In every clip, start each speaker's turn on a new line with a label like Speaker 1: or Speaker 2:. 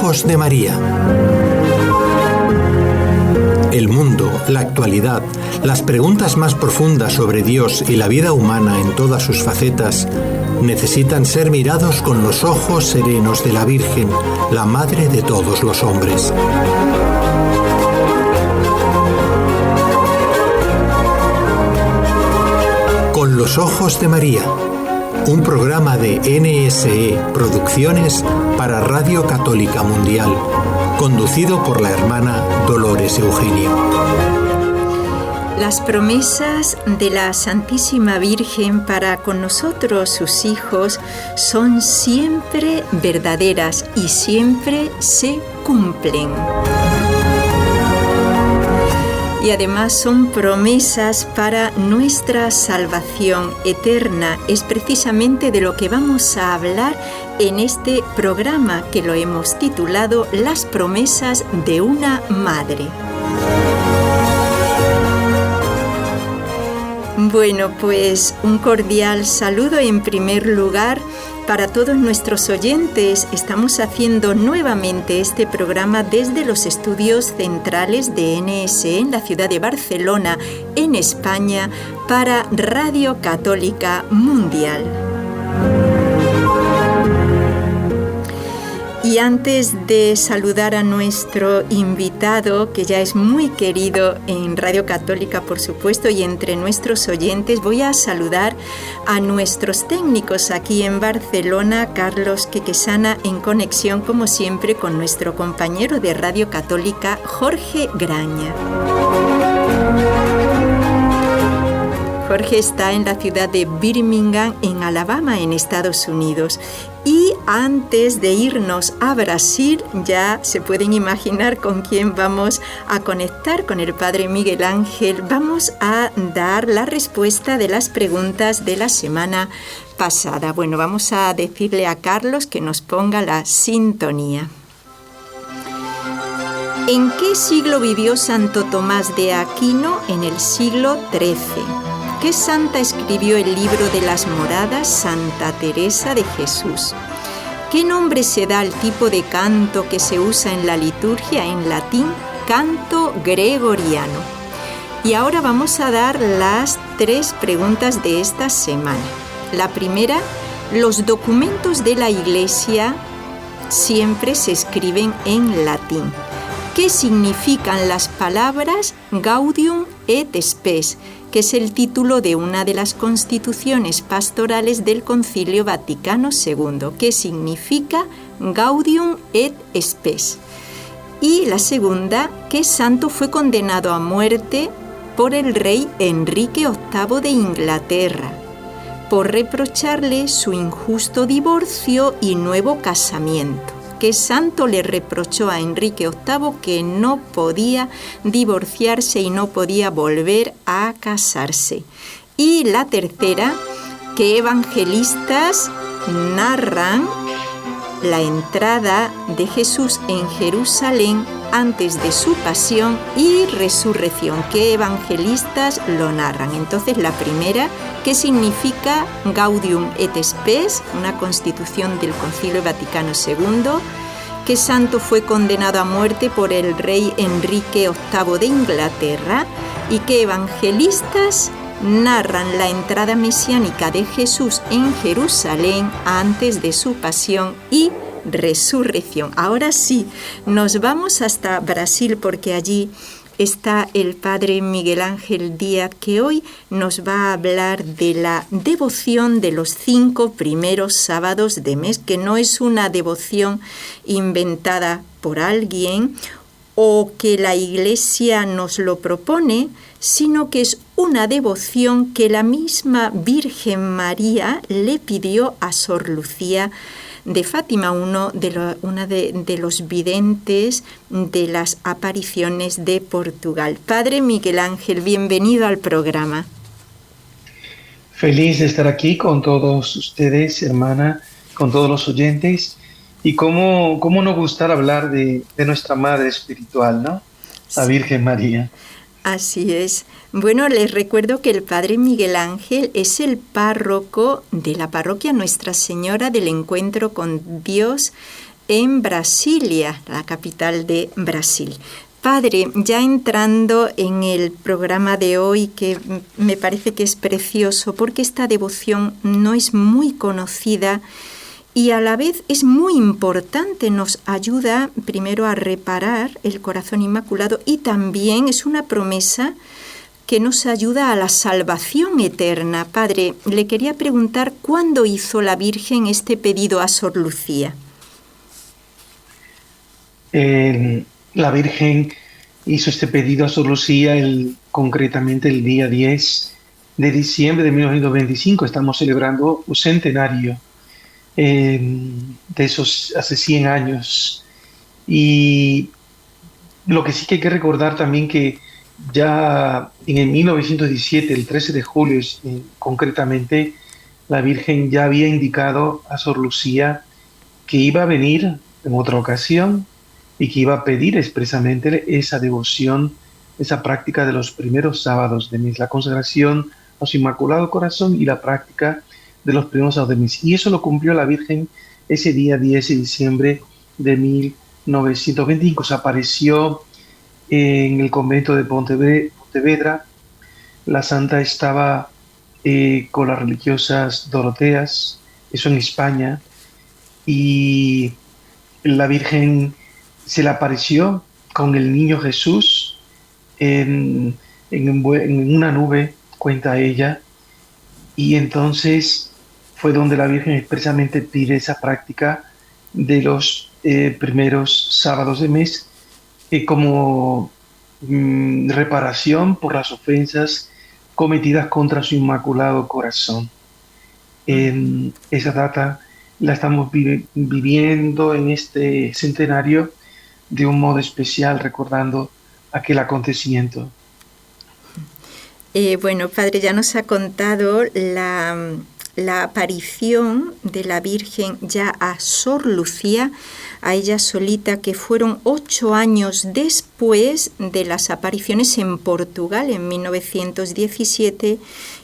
Speaker 1: ojos de María. El mundo, la actualidad, las preguntas más profundas sobre Dios y la vida humana en todas sus facetas necesitan ser mirados con los ojos serenos de la Virgen, la Madre de todos los hombres. Con los ojos de María, un programa de NSE Producciones para Radio Católica Mundial, conducido por la hermana Dolores Eugenio.
Speaker 2: Las promesas de la Santísima Virgen para con nosotros, sus hijos, son siempre verdaderas y siempre se cumplen. Y además son promesas para nuestra salvación eterna. Es precisamente de lo que vamos a hablar en este programa que lo hemos titulado Las promesas de una madre. Bueno, pues un cordial saludo en primer lugar para todos nuestros oyentes. Estamos haciendo nuevamente este programa desde los estudios centrales de NSE en la ciudad de Barcelona, en España, para Radio Católica Mundial. Y antes de saludar a nuestro invitado, que ya es muy querido en Radio Católica, por supuesto, y entre nuestros oyentes, voy a saludar a nuestros técnicos aquí en Barcelona, Carlos Quequesana, en conexión, como siempre, con nuestro compañero de Radio Católica, Jorge Graña. Jorge está en la ciudad de Birmingham, en Alabama, en Estados Unidos. Y antes de irnos a Brasil, ya se pueden imaginar con quién vamos a conectar, con el Padre Miguel Ángel. Vamos a dar la respuesta de las preguntas de la semana pasada. Bueno, vamos a decirle a Carlos que nos ponga la sintonía. ¿En qué siglo vivió Santo Tomás de Aquino? En el siglo XIII. ¿Qué santa escribió el libro de las moradas? Santa Teresa de Jesús. ¿Qué nombre se da al tipo de canto que se usa en la liturgia? En latín, canto gregoriano. Y ahora vamos a dar las 3 preguntas de esta semana. La primera, los documentos de la Iglesia siempre se escriben en latín. ¿Qué significan las palabras Gaudium et Spes, que es el título de una de las constituciones pastorales del Concilio Vaticano II? ¿Qué significa Gaudium et Spes? Y la segunda, ¿qué santo fue condenado a muerte por el rey Enrique VIII de Inglaterra por reprocharle su injusto divorcio y nuevo casamiento? ¿Qué santo le reprochó a Enrique VIII que no podía divorciarse y no podía volver a casarse? Y la tercera, ¿qué evangelistas narran la entrada de Jesús en Jerusalén antes de su pasión y resurrección? ¿Qué evangelistas lo narran? Entonces, la primera, ¿qué significa Gaudium et Spes? Una constitución del Concilio Vaticano II. ¿Qué santo fue condenado a muerte por el rey Enrique VIII de Inglaterra? ¿Y qué evangelistas narran la entrada mesiánica de Jesús en Jerusalén antes de su pasión y resurrección? Ahora sí, nos vamos hasta Brasil, porque allí está el Padre Miguel Ángel Díaz, que hoy nos va a hablar de la devoción de los 5 primeros sábados de mes, que no es una devoción inventada por alguien o que la Iglesia nos lo propone, sino que es una devoción que la misma Virgen María le pidió a Sor Lucía de Fátima, una de los videntes de las apariciones de Portugal. Padre Miguel Ángel, bienvenido al programa.
Speaker 3: Feliz de estar aquí con todos ustedes, hermana, con todos los oyentes. Y cómo no gustar hablar de nuestra Madre Espiritual, ¿no? La Virgen María.
Speaker 2: Así es. Bueno, les recuerdo que el Padre Miguel Ángel es el párroco de la parroquia Nuestra Señora del Encuentro con Dios en Brasilia, la capital de Brasil. Padre, ya entrando en el programa de hoy, que me parece que es precioso, porque esta devoción no es muy conocida y a la vez es muy importante, nos ayuda primero a reparar el corazón inmaculado y también es una promesa que nos ayuda a la salvación eterna. Padre, le quería preguntar cuándo hizo la Virgen este pedido a Sor Lucía.
Speaker 3: La Virgen hizo este pedido a Sor Lucía concretamente el día 10 de diciembre de 1925. Estamos celebrando un centenario de esos hace 100 años. Y lo que sí que hay que recordar también que ya en el 1917, el 13 de julio concretamente, la Virgen ya había indicado a Sor Lucía que iba a venir en otra ocasión y que iba a pedir expresamente esa devoción, esa práctica de los primeros sábados de mes, la consagración a su Inmaculado Corazón y la práctica de los primeros sábados de mes. Y eso lo cumplió la Virgen ese día 10 de diciembre de 1925. Se apareció en el convento de Pontevedra. La santa estaba con las religiosas doroteas, eso en España, y la Virgen se le apareció con el niño Jesús en una nube, cuenta ella, y entonces fue donde la Virgen expresamente pide esa práctica de los primeros sábados de mes como reparación por las ofensas cometidas contra su Inmaculado Corazón. Esa data la estamos viviendo en este centenario de un modo especial, recordando aquel acontecimiento.
Speaker 2: Bueno, Padre, ya nos ha contado la aparición de la Virgen ya a Sor Lucía, a ella solita, que fueron 8 años después de las apariciones en Portugal en 1917,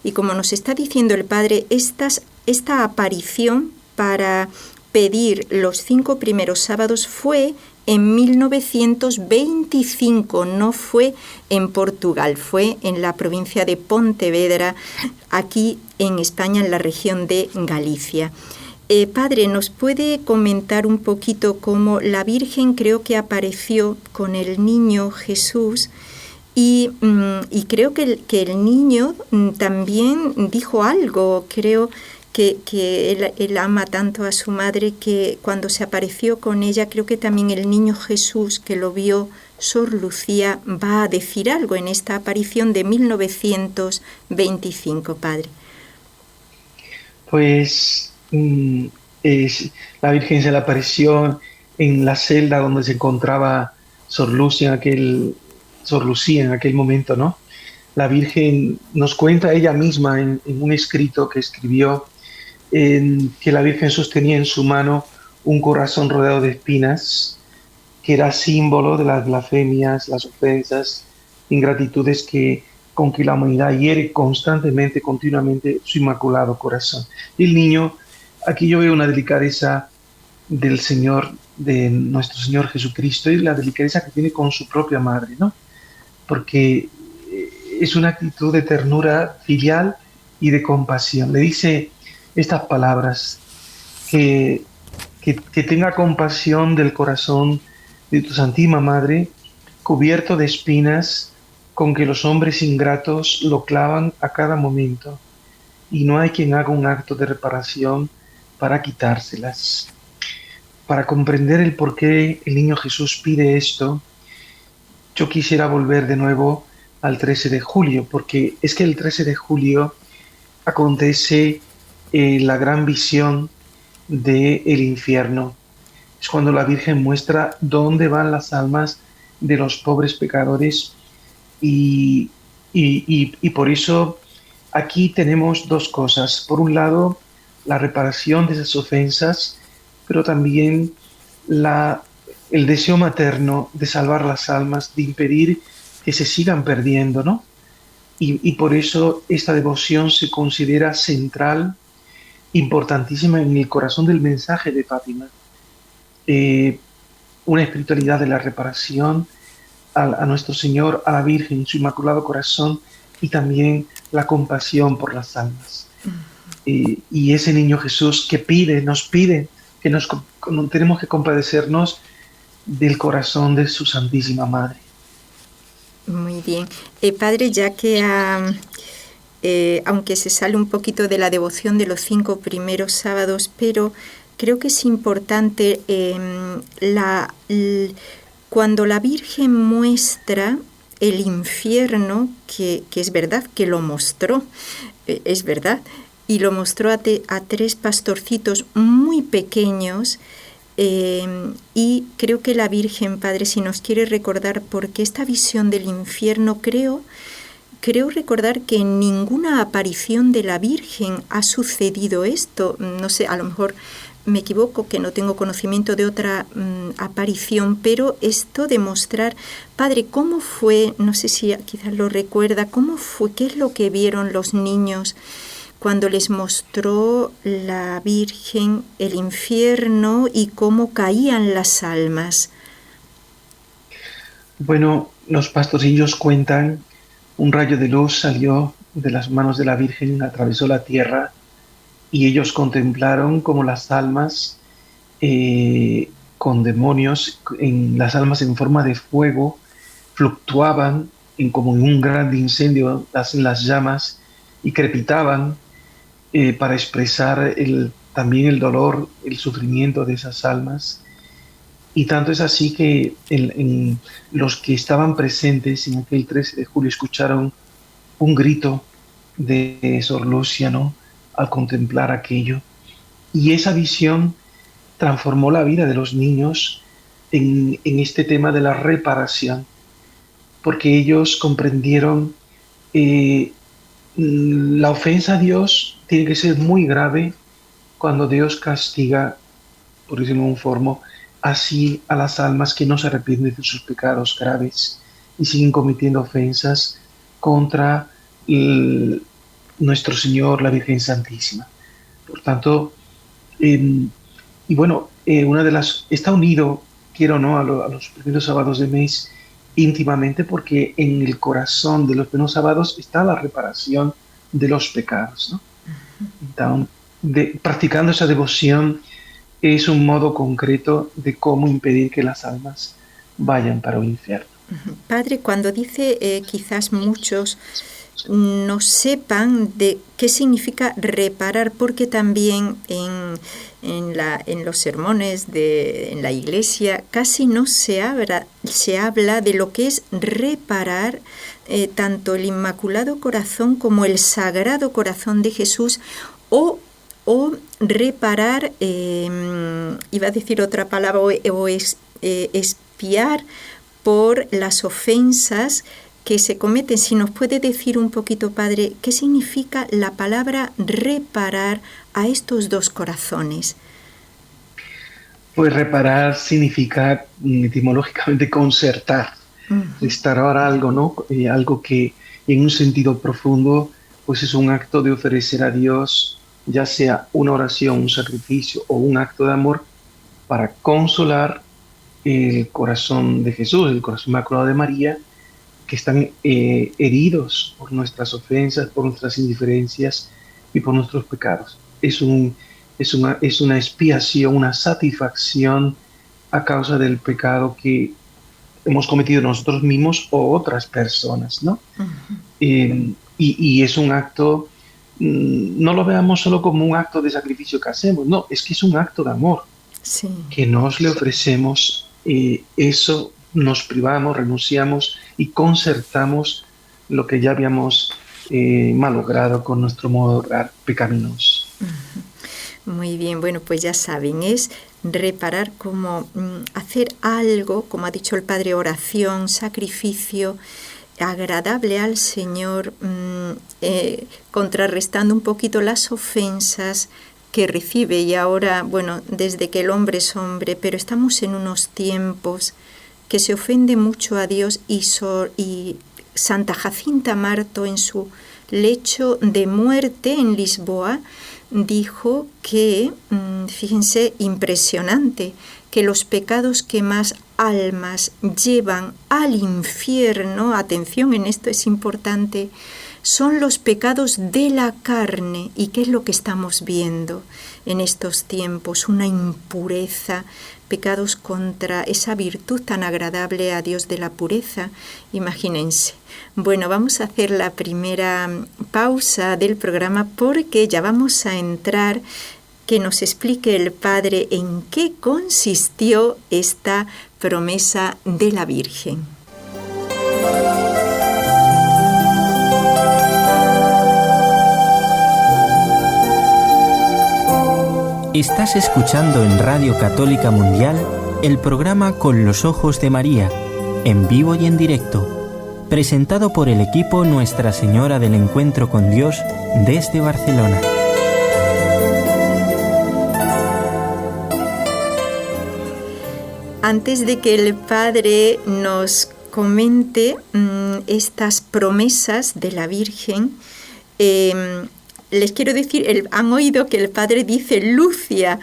Speaker 2: y como nos está diciendo el Padre, esta aparición para pedir los 5 primeros sábados fue en 1925, no fue en Portugal, fue en la provincia de Pontevedra, aquí en España, en la región de Galicia. Padre, ¿nos puede comentar un poquito cómo la Virgen creo que apareció con el niño Jesús y creo que el niño también dijo algo, creo que él ama tanto a su madre que cuando se apareció con ella, creo que también el niño Jesús, que lo vio Sor Lucía, va a decir algo en esta aparición de 1925, Padre.
Speaker 3: Pues la Virgen se le apareció en la celda donde se encontraba Sor Lucía en aquel momento, ¿no? La Virgen nos cuenta ella misma en un escrito que escribió, que la Virgen sostenía en su mano un corazón rodeado de espinas, que era símbolo de las blasfemias, las ofensas, ingratitudes con que la humanidad hiere constantemente, continuamente su Inmaculado Corazón. Y el niño, aquí yo veo una delicadeza del Señor, de nuestro Señor Jesucristo, y la delicadeza que tiene con su propia madre, ¿no? Porque es una actitud de ternura filial y de compasión. Le dice estas palabras, que tenga compasión del corazón de tu Santísima Madre, cubierto de espinas, con que los hombres ingratos lo clavan a cada momento, y no hay quien haga un acto de reparación para quitárselas. Para comprender el por qué el niño Jesús pide esto, yo quisiera volver de nuevo al 13 de julio, porque es que el 13 de julio acontece la gran visión del infierno. Es cuando la Virgen muestra dónde van las almas de los pobres pecadores, y por eso aquí tenemos dos cosas. Por un lado, la reparación de esas ofensas, pero también el deseo materno de salvar las almas, de impedir que se sigan perdiendo, ¿no? Y por eso esta devoción se considera central, importantísima en el corazón del mensaje de Fátima. una espiritualidad de la reparación a nuestro Señor, a la Virgen, su Inmaculado Corazón, y también la compasión por las almas. Y ese niño Jesús que nos pide que tenemos que compadecernos del corazón de su Santísima Madre.
Speaker 2: Muy bien. Padre, ya que aunque se sale un poquito de la devoción de los 5 primeros sábados, pero creo que es importante cuando la Virgen muestra el infierno, que es verdad que lo mostró, es verdad, y lo mostró a 3 pastorcitos muy pequeños, y creo que la Virgen, Padre, si nos quiere recordar, porque esta visión del infierno, creo recordar que en ninguna aparición de la Virgen ha sucedido esto. No sé, a lo mejor me equivoco, que no tengo conocimiento de otra aparición, pero esto de mostrar, Padre, ¿cómo fue? No sé si quizás lo recuerda, ¿cómo fue? ¿Qué es lo que vieron los niños cuando les mostró la Virgen el infierno y cómo caían las almas?
Speaker 3: Bueno, los pastorcillos cuentan, un rayo de luz salió de las manos de la Virgen, atravesó la tierra, y ellos contemplaron como las almas con demonios, las almas en forma de fuego, fluctuaban como en un gran incendio en las llamas, y crepitaban para expresar también el dolor, el sufrimiento de esas almas. Y tanto es así que los que estaban presentes en aquel 13 de julio escucharon un grito de Sor Lucia, ¿no?, al contemplar aquello. Y esa visión transformó la vida de los niños en este tema de la reparación, porque ellos comprendieron la ofensa a Dios tiene que ser muy grave cuando Dios castiga, por decirlo de un forma, así a las almas que no se arrepienten de sus pecados graves y siguen cometiendo ofensas contra nuestro Señor, la Virgen Santísima. Por tanto, está unido, quiero o no, a los primeros sábados de mes íntimamente, porque en el corazón de los primeros sábados está la reparación de los pecados, ¿no? Entonces, practicando esa devoción es un modo concreto de cómo impedir que las almas vayan para un infierno.
Speaker 2: Padre, cuando dice quizás muchos no sepan de qué significa reparar, porque también en los sermones en la iglesia casi no se habla de lo que es reparar tanto el Inmaculado Corazón como el Sagrado Corazón de Jesús, o reparar, iba a decir otra palabra, expiar por las ofensas que se cometen. Si nos puede decir un poquito, Padre, ¿qué significa la palabra reparar a estos 2 corazones?
Speaker 3: Pues reparar significa etimológicamente concertar, restaurar algo, ¿no? Algo que en un sentido profundo pues es un acto de ofrecer a Dios, ya sea una oración, un sacrificio o un acto de amor, para consolar el corazón de Jesús, el corazón inmaculado de María, que están heridos por nuestras ofensas, por nuestras indiferencias y por nuestros pecados. Es una expiación, una satisfacción a causa del pecado que hemos cometido nosotros mismos o otras personas, ¿no? Y es un acto, no lo veamos solo como un acto de sacrificio que hacemos, no, es que es un acto de amor, sí, que nos le ofrecemos. Eso nos privamos, renunciamos y concertamos lo que ya habíamos malogrado con nuestro modo de obrar pecaminoso.
Speaker 2: Muy bien, bueno, pues ya saben, es reparar, como hacer algo, como ha dicho el Padre, oración, sacrificio, agradable al Señor, contrarrestando un poquito las ofensas que recibe. Y ahora, bueno, desde que el hombre es hombre, pero estamos en unos tiempos que se ofende mucho a Dios, y Santa Jacinta Marto, en su lecho de muerte en Lisboa, dijo que, fíjense, impresionante, que los pecados que más almas llevan al infierno, atención, en esto es importante, son los pecados de la carne. ¿Y qué es lo que estamos viendo en estos tiempos? Una impureza, pecados contra esa virtud tan agradable a Dios de la pureza. Imagínense. Bueno, vamos a hacer la primera pausa del programa porque ya vamos a entrar, que nos explique el Padre en qué consistió esta promesa de la Virgen.
Speaker 4: Estás escuchando en Radio Católica Mundial el programa Con los Ojos de María, en vivo y en directo, presentado por el equipo Nuestra Señora del Encuentro con Dios desde Barcelona.
Speaker 2: Antes de que el Padre nos comente estas promesas de la Virgen, les quiero decir, han oído que el Padre dice Lucia.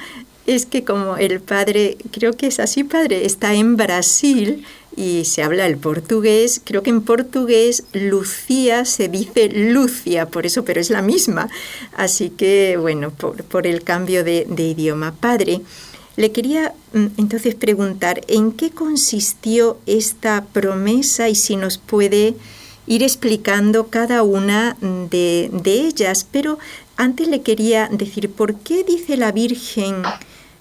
Speaker 2: Es que como el Padre, creo que es así, Padre, está en Brasil y se habla el portugués, creo que en portugués Lucía se dice Lucia, por eso, pero es la misma. Así que, bueno, por el cambio de idioma. Padre, le quería entonces preguntar, ¿en qué consistió esta promesa y si nos puede ir explicando cada una de ellas? Pero antes le quería decir, ¿por qué dice la Virgen?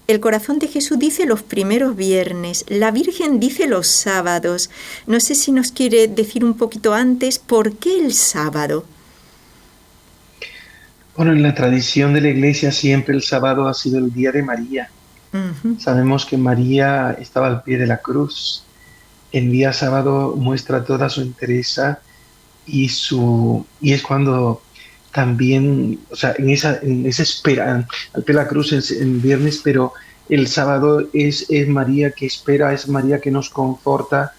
Speaker 2: El corazón de Jesús dice los primeros viernes, la Virgen dice los sábados. No sé si nos quiere decir un poquito antes, ¿por qué el sábado?
Speaker 3: Bueno, en la tradición de la Iglesia siempre el sábado ha sido el día de María. Uh-huh. Sabemos que María estaba al pie de la cruz. El día sábado muestra toda su entereza y es cuando también, o sea, en esa espera, al pie de la cruz en viernes, pero el sábado es María que espera, es María que nos conforta.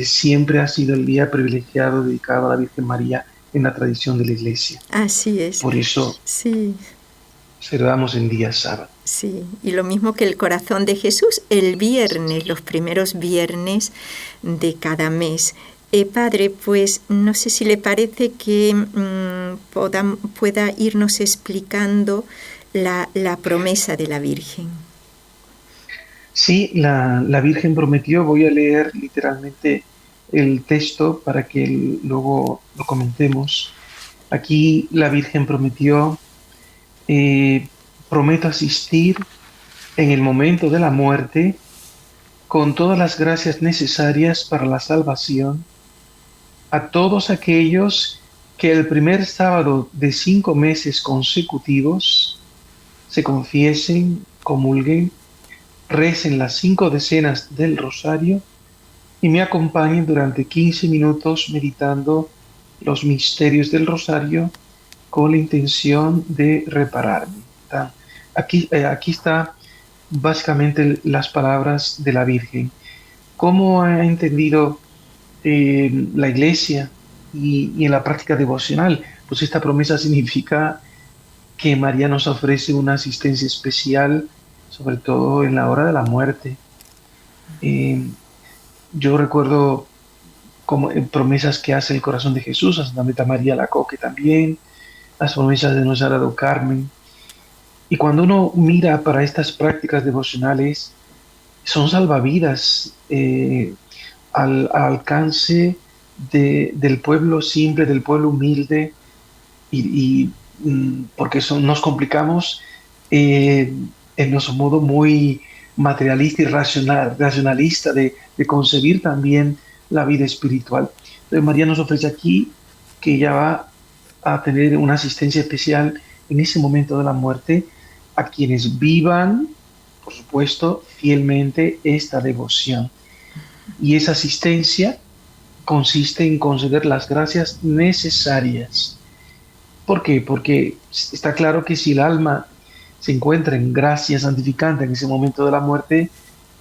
Speaker 3: Siempre ha sido el día privilegiado dedicado a la Virgen María en la tradición de la Iglesia.
Speaker 2: Así es.
Speaker 3: Por eso
Speaker 2: sí,
Speaker 3: celebramos el día sábado.
Speaker 2: Sí, y lo mismo que el corazón de Jesús, el viernes, los primeros viernes de cada mes. Padre, pues no sé si le parece que pueda irnos explicando la promesa de la Virgen.
Speaker 3: Sí, la Virgen prometió, voy a leer literalmente el texto para que luego lo comentemos. Aquí la Virgen prometió, prometo asistir en el momento de la muerte con todas las gracias necesarias para la salvación a todos aquellos que el primer sábado de 5 meses consecutivos se confiesen, comulguen, recen las 5 decenas del rosario y me acompañen durante 15 minutos meditando los misterios del rosario con la intención de repararme. Aquí está básicamente las palabras de la Virgen. ¿Cómo ha entendido la Iglesia y en la práctica devocional? Pues esta promesa significa que María nos ofrece una asistencia especial, sobre todo en la hora de la muerte. Yo recuerdo como promesas que hace el corazón de Jesús, a Santa Marta María Lacoque también, las promesas de Nuestra Señora do Carmen. Y cuando uno mira para estas prácticas devocionales, son salvavidas al alcance del pueblo simple, del pueblo humilde, y porque nos complicamos en nuestro modo muy materialista y racionalista de concebir también la vida espiritual. Entonces María nos ofrece aquí que ella va a tener una asistencia especial en ese momento de la muerte a quienes vivan, por supuesto, fielmente esta devoción. Y esa asistencia consiste en conceder las gracias necesarias. ¿Por qué? Porque está claro que si el alma se encuentra en gracia santificante en ese momento de la muerte,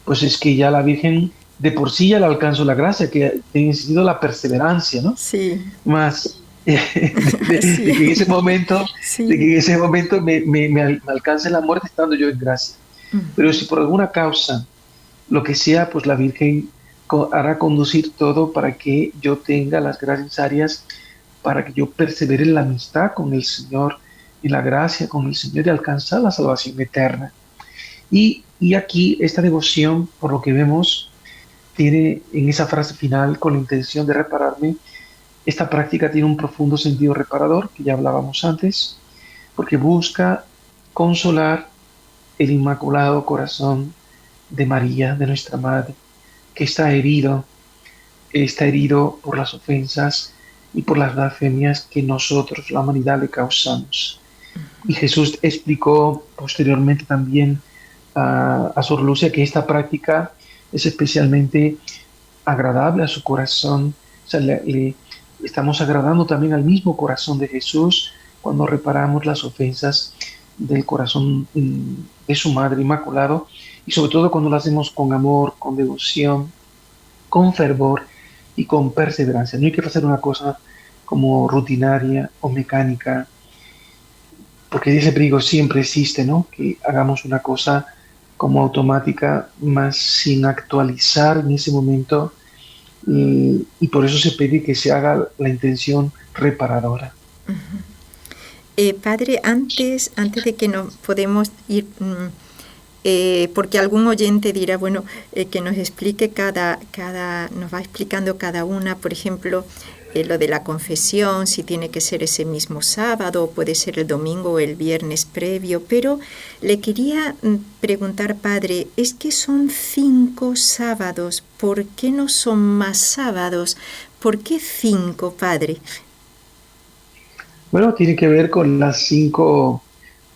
Speaker 3: pues es que ya la Virgen de por sí ya le alcanzó la gracia, que ha sido la perseverancia, ¿no?
Speaker 2: Sí.
Speaker 3: Más
Speaker 2: Sí.
Speaker 3: de que en ese momento,
Speaker 2: Sí.
Speaker 3: de que en ese momento me alcance la muerte estando yo en gracia. Pero si por alguna causa, lo que sea, pues la Virgen hará conducir todo para que yo tenga las gracias necesarias, para que yo persevere en la amistad con el Señor, en la gracia con el Señor y alcanzar la salvación eterna. Y aquí esta devoción, por lo que vemos, tiene en esa frase final, con la intención de repararme, esta práctica tiene un profundo sentido reparador, que ya hablábamos antes, porque busca consolar el Inmaculado Corazón de María, de nuestra Madre, que está herido por las ofensas y por las blasfemias que nosotros, la humanidad, le causamos. Y Jesús explicó posteriormente también a Sor Lucia que esta práctica es especialmente agradable a su corazón. O sea, le estamos agradando también al mismo corazón de Jesús cuando reparamos las ofensas del corazón de su Madre Inmaculado, y sobre todo cuando lo hacemos con amor, con devoción, con fervor y con perseverancia. No hay que hacer una cosa como rutinaria o mecánica, porque ese peligro siempre existe, ¿no? Que hagamos una cosa como automática, más sin actualizar en ese momento, y por eso se pide que se haga la intención reparadora.
Speaker 2: Padre, antes de que nos podemos ir, porque algún oyente dirá, bueno, que nos explique nos va explicando cada una, por ejemplo, lo de la confesión, si tiene que ser ese mismo sábado, puede ser el domingo o el viernes previo, pero le quería preguntar, Padre, es que son 5 sábados, ¿por qué no son más sábados? ¿Por qué 5, Padre?
Speaker 3: Bueno, tiene que ver con las 5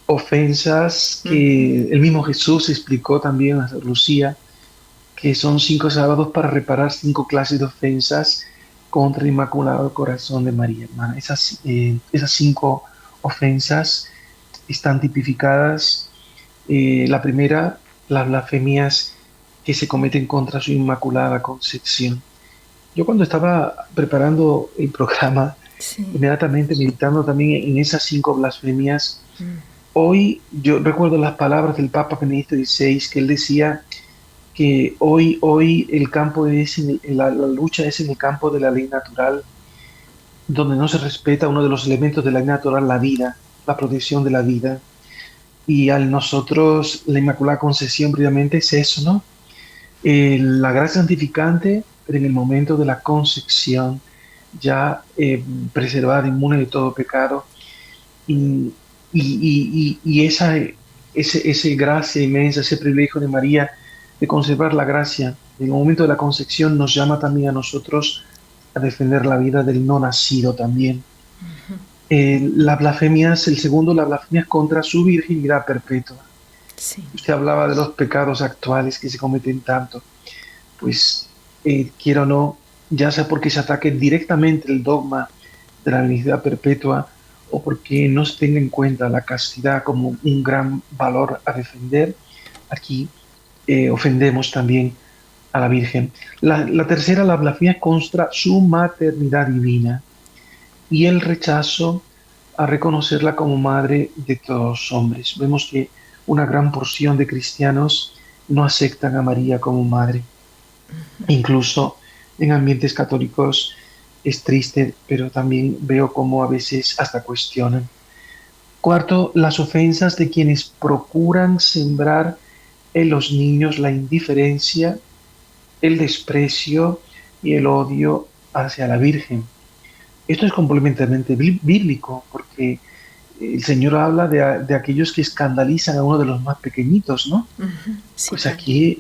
Speaker 3: ofensas que el mismo Jesús explicó también a Lucía, que son 5 sábados para reparar 5 clases de ofensas contra el Inmaculado Corazón de María, hermana. Esas 5 ofensas están tipificadas. La primera, las blasfemias que se cometen contra su Inmaculada Concepción. Yo cuando estaba preparando el programa,
Speaker 2: Sí.
Speaker 3: inmediatamente meditando también en esas 5 blasfemias, hoy yo recuerdo las palabras del Papa Benedicto XVI, que él decía que hoy el campo es la lucha es en el campo de la ley natural, donde no se respeta uno de los elementos de la ley natural, la vida, la protección de la vida. Y al nosotros, la Inmaculada Concepción, previamente es eso, ¿no? La gracia santificante, pero en el momento de la concepción, ya preservada, inmune de todo pecado. Y esa gracia inmensa, ese privilegio de María de conservar la gracia en el momento de la concepción, nos llama también a nosotros a defender la vida del no nacido también. Las blasfemias, el segundo, las blasfemias contra su virginidad perpetua.
Speaker 2: Sí.
Speaker 3: Usted hablaba de los pecados actuales que se cometen tanto. Pues, quiero o no, ya sea porque se ataque directamente el dogma de la virginidad perpetua, o porque no se tenga en cuenta la castidad como un gran valor a defender, aquí ofendemos también a la Virgen. La tercera, la blasfemia contra su maternidad divina y el rechazo a reconocerla como madre de todos los hombres. Vemos que una gran porción de cristianos no aceptan a María como madre. Incluso en ambientes católicos es triste, pero también veo cómo a veces hasta cuestionan. Cuarto, las ofensas de quienes procuran sembrar en los niños la indiferencia, el desprecio y el odio hacia la Virgen. Esto es completamente bíblico, porque el Señor habla de aquellos que escandalizan a uno de los más pequeñitos, ¿no?
Speaker 2: Sí,
Speaker 3: Pues
Speaker 2: Padre.
Speaker 3: aquí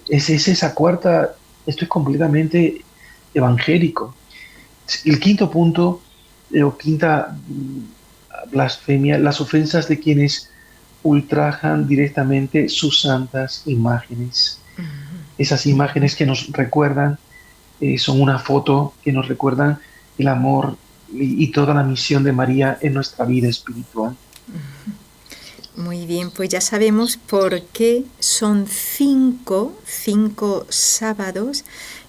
Speaker 3: es esa cuarta, esto es completamente evangélico. El quinto punto, o quinta blasfemia, las ofensas de quienes ultrajan directamente sus santas imágenes. Esas imágenes que nos recuerdan, son una foto que nos recuerdan el amor y toda la misión de María en nuestra vida espiritual.
Speaker 2: Muy bien, pues ya sabemos por qué son 5 sábados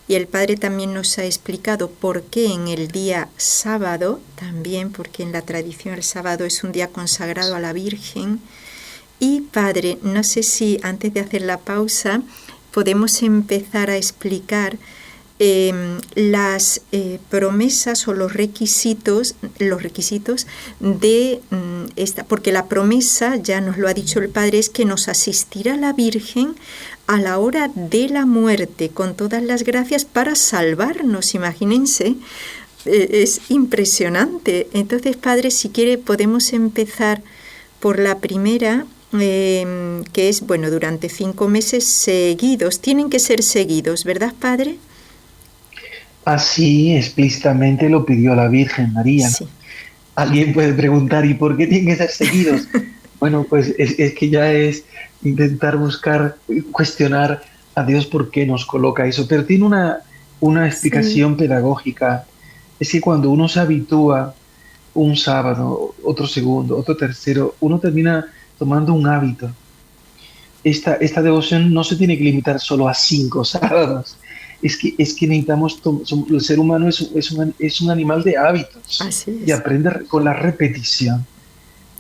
Speaker 2: Y el Padre también nos ha explicado por qué en el día sábado, también porque en la tradición el sábado es un día consagrado a la Virgen. Y Padre, no sé si antes de hacer la pausa podemos empezar a explicar las promesas o los requisitos de esta, porque la promesa, ya nos lo ha dicho el Padre, es que nos asistirá la Virgen a la hora de la muerte con todas las gracias para salvarnos, imagínense. Es impresionante. Entonces, Padre, si quiere podemos empezar por la primera, que es, bueno, durante 5 meses seguidos. Tienen que ser seguidos, ¿verdad, Padre?
Speaker 3: Así explícitamente lo pidió la Virgen María.
Speaker 2: Sí.
Speaker 3: Alguien puede preguntar, ¿y por qué tienen que ser seguidos? Bueno, pues es que ya es intentar buscar, cuestionar a Dios por qué nos coloca eso. Pero tiene una explicación pedagógica. Es que cuando uno se habitúa un sábado, otro segundo, otro tercero, uno termina tomando un hábito. Esta devoción no se tiene que limitar solo a 5 sábados. Es que necesitamos, el ser humano es un animal de hábitos.
Speaker 2: Así es.
Speaker 3: Y aprende con la repetición.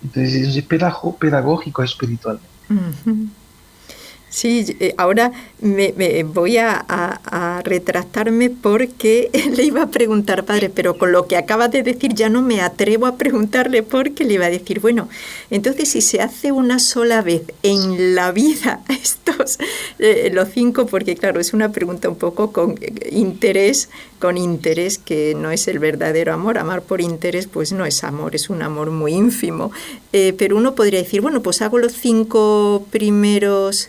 Speaker 3: Entonces es pedagógico espiritual.
Speaker 2: Uh-huh. Sí, ahora me voy a retractarme porque le iba a preguntar, Padre, pero con lo que acaba de decir ya no me atrevo a preguntarle, porque le iba a decir, bueno, entonces si se hace una sola vez en la vida estos, los 5, porque claro, es una pregunta un poco con interés, que no es el verdadero amor. Amar por interés pues no es amor, es un amor muy ínfimo. Pero uno podría decir, bueno, pues hago los 5 primeros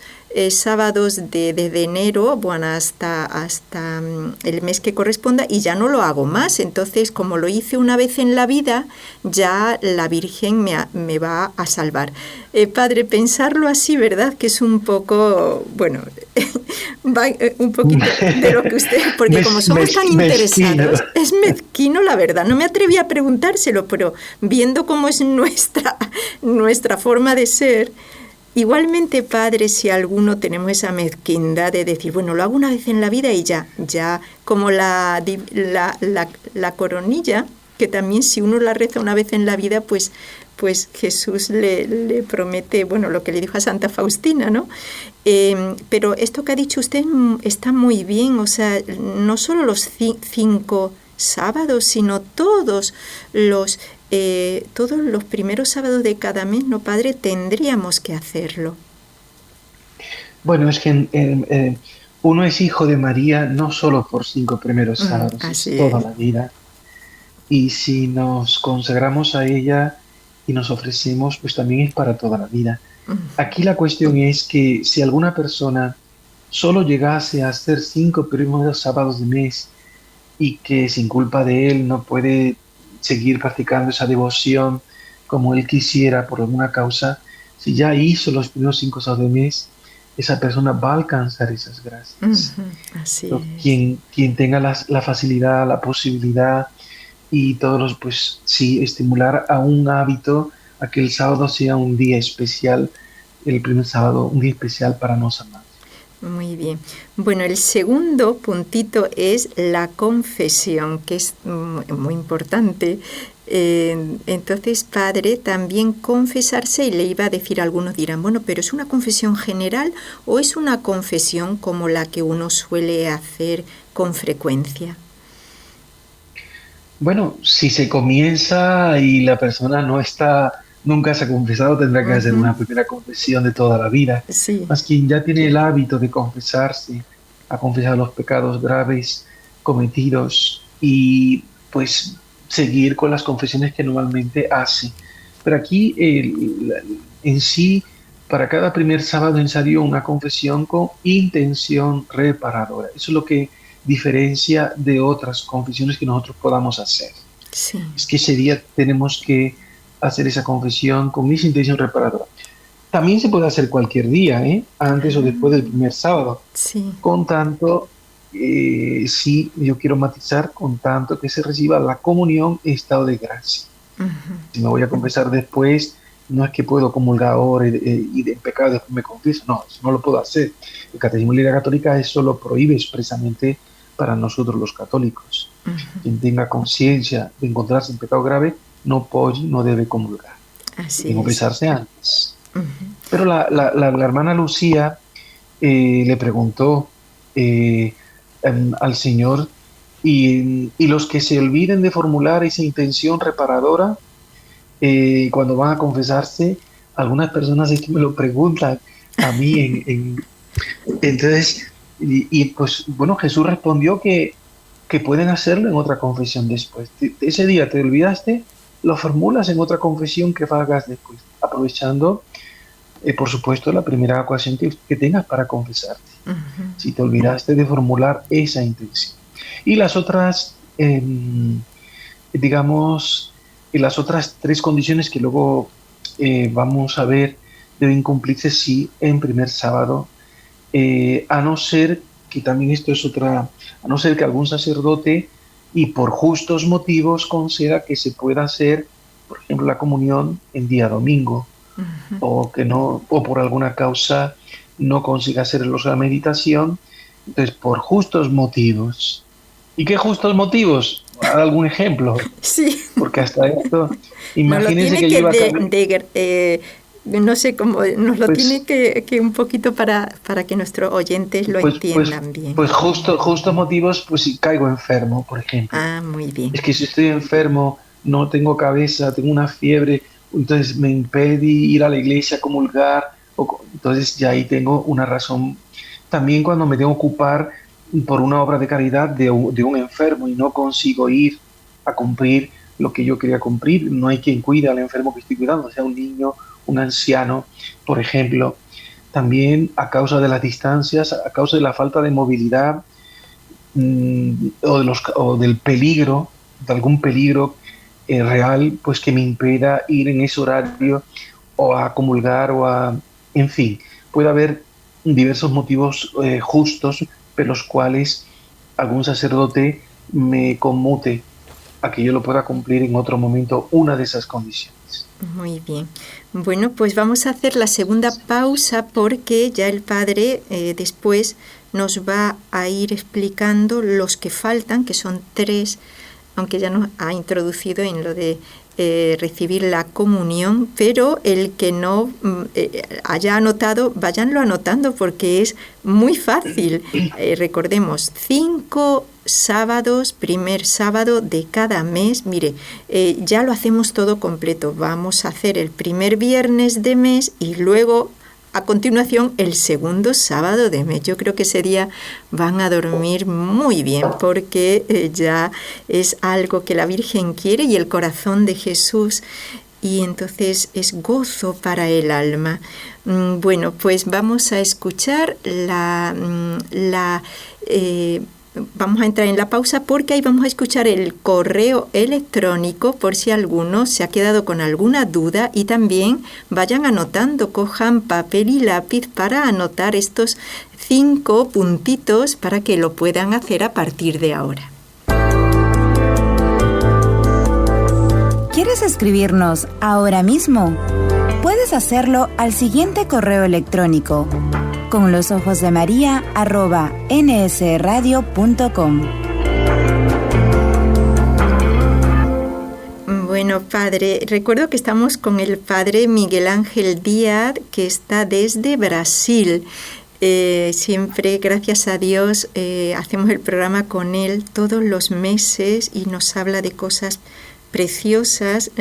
Speaker 2: sábados desde enero, bueno, hasta el mes que corresponda, y ya no lo hago más. Entonces, como lo hice una vez en la vida, ya la Virgen me va a salvar. Padre, pensarlo así, ¿verdad? Que es un poco, bueno, un poquito de lo que usted, porque como somos tan interesados, es mezquino, la verdad. No me atreví a preguntárselo, pero viendo cómo es nuestra forma de ser. Igualmente, Padre, si alguno tenemos esa mezquindad de decir, bueno, lo hago una vez en la vida y ya como la coronilla, que también si uno la reza una vez en la vida, pues Jesús le promete, bueno, lo que le dijo a Santa Faustina, ¿no? Pero esto que ha dicho usted está muy bien, o sea, no solo los 5 sábados, sino todos los primeros sábados de cada mes, ¿no, Padre? Tendríamos que hacerlo.
Speaker 3: Bueno, es que uno es hijo de María no solo por 5 primeros sábados, es toda la vida. Y si nos consagramos a ella y nos ofrecemos, pues también es para toda la vida. Aquí la cuestión es que si alguna persona solo llegase a hacer 5 primeros sábados de mes y que sin culpa de él no puede seguir practicando esa devoción como él quisiera por alguna causa, si ya hizo los primeros 5 sábados de mes, esa persona va a alcanzar esas gracias.
Speaker 2: Así
Speaker 3: es. Quien tenga la facilidad, la posibilidad y todos los, pues sí, estimular a un hábito a que el sábado sea un día especial, el primer sábado, un día especial para nos amar.
Speaker 2: Muy bien. Bueno, el segundo puntito es la confesión, que es muy importante. Entonces, Padre, también confesarse, y le iba a decir, algunos dirán, bueno, pero ¿es una confesión general o es una confesión como la que uno suele hacer con frecuencia?
Speaker 3: Bueno, si se comienza y la persona nunca se ha confesado, tendrá que hacer una primera confesión de toda la vida.
Speaker 2: Sí.
Speaker 3: Más quien ya tiene el hábito de confesarse, ha confesado los pecados graves cometidos y pues seguir con las confesiones que normalmente hace. Pero aquí en sí, para cada primer sábado necesario una confesión con intención reparadora. Eso es lo que diferencia de otras confesiones que nosotros podamos hacer.
Speaker 2: Sí.
Speaker 3: Es que ese día tenemos que hacer esa confesión con esa intención reparadora. También se puede hacer cualquier día, antes o después del primer sábado.
Speaker 2: Sí.
Speaker 3: Con tanto, sí, yo quiero matizar, con tanto que se reciba la comunión en estado de gracia. Si me voy a confesar después, no es que puedo comulgar ahora y de pecado después me confieso. No, eso no lo puedo hacer. El Catecismo de la Iglesia Católica eso lo prohíbe expresamente para nosotros los católicos. Quien tenga conciencia de encontrarse en pecado grave no debe comulgar. Debe confesarse antes. Pero la hermana Lucía le preguntó al Señor, y los que se olviden de formular esa intención reparadora cuando van a confesarse, algunas personas es que me lo preguntan a mí entonces, pues bueno, Jesús respondió que pueden hacerlo en otra confesión después. Ese día te olvidaste, lo formulas en otra confesión que hagas después, aprovechando, por supuesto, la primera ocasión que tengas para confesarte. Si te olvidaste de formular esa intención. Y las otras, las otras 3 condiciones que luego vamos a ver deben cumplirse sí en primer sábado, a no ser que también esto es otra, a no ser que algún sacerdote y por justos motivos conceda que se pueda hacer, por ejemplo, la comunión en día domingo, o que no, o por alguna causa no consiga hacer la meditación. Entonces, por justos motivos. ¿Y qué justos motivos? ¿Dar algún ejemplo?
Speaker 2: Sí.
Speaker 3: Porque hasta esto, imagínense
Speaker 2: que lleva no sé cómo, nos lo tiene que un poquito para que nuestros oyentes lo entiendan bien.
Speaker 3: Pues justos motivos, pues si caigo enfermo, por ejemplo.
Speaker 2: Ah, muy bien.
Speaker 3: Es que si estoy enfermo, no tengo cabeza, tengo una fiebre, entonces me impede ir a la iglesia a comulgar, entonces ya ahí tengo una razón. También cuando me tengo que ocupar por una obra de caridad de un enfermo y no consigo ir a cumplir lo que yo quería cumplir, no hay quien cuide al enfermo que estoy cuidando, sea un niño, un anciano, por ejemplo. También a causa de las distancias, a causa de la falta de movilidad o del peligro, de algún peligro real, pues que me impida ir en ese horario o a comulgar en fin, puede haber diversos motivos justos por los cuales algún sacerdote me conmute a que yo lo pueda cumplir en otro momento, una de esas condiciones.
Speaker 2: Muy bien. Bueno, pues vamos a hacer la segunda pausa porque ya el Padre después nos va a ir explicando los que faltan, que son 3, aunque ya nos ha introducido en lo de recibir la comunión, pero el que no haya anotado, váyanlo anotando porque es muy fácil. Recordemos, 5 sábados, primer sábado de cada mes. Mire, ya lo hacemos todo completo. Vamos a hacer el primer viernes de mes y luego a continuación el segundo sábado de mes. Yo creo que ese día van a dormir muy bien porque ya es algo que la Virgen quiere y el corazón de Jesús, y entonces es gozo para el alma. Bueno, pues vamos a escuchar vamos a entrar en la pausa porque ahí vamos a escuchar el correo electrónico por si alguno se ha quedado con alguna duda, y también vayan anotando, cojan papel y lápiz para anotar estos 5 puntitos para que lo puedan hacer a partir de ahora.
Speaker 5: ¿Quieres escribirnos ahora mismo? Puedes hacerlo al siguiente correo electrónico: conlosojosdemaria@nsradio.com.
Speaker 2: Bueno, Padre, recuerdo que estamos con el Padre Miguel Ángel Díaz, que está desde Brasil. Siempre, gracias a Dios, hacemos el programa con él todos los meses y nos habla de cosas preciosas.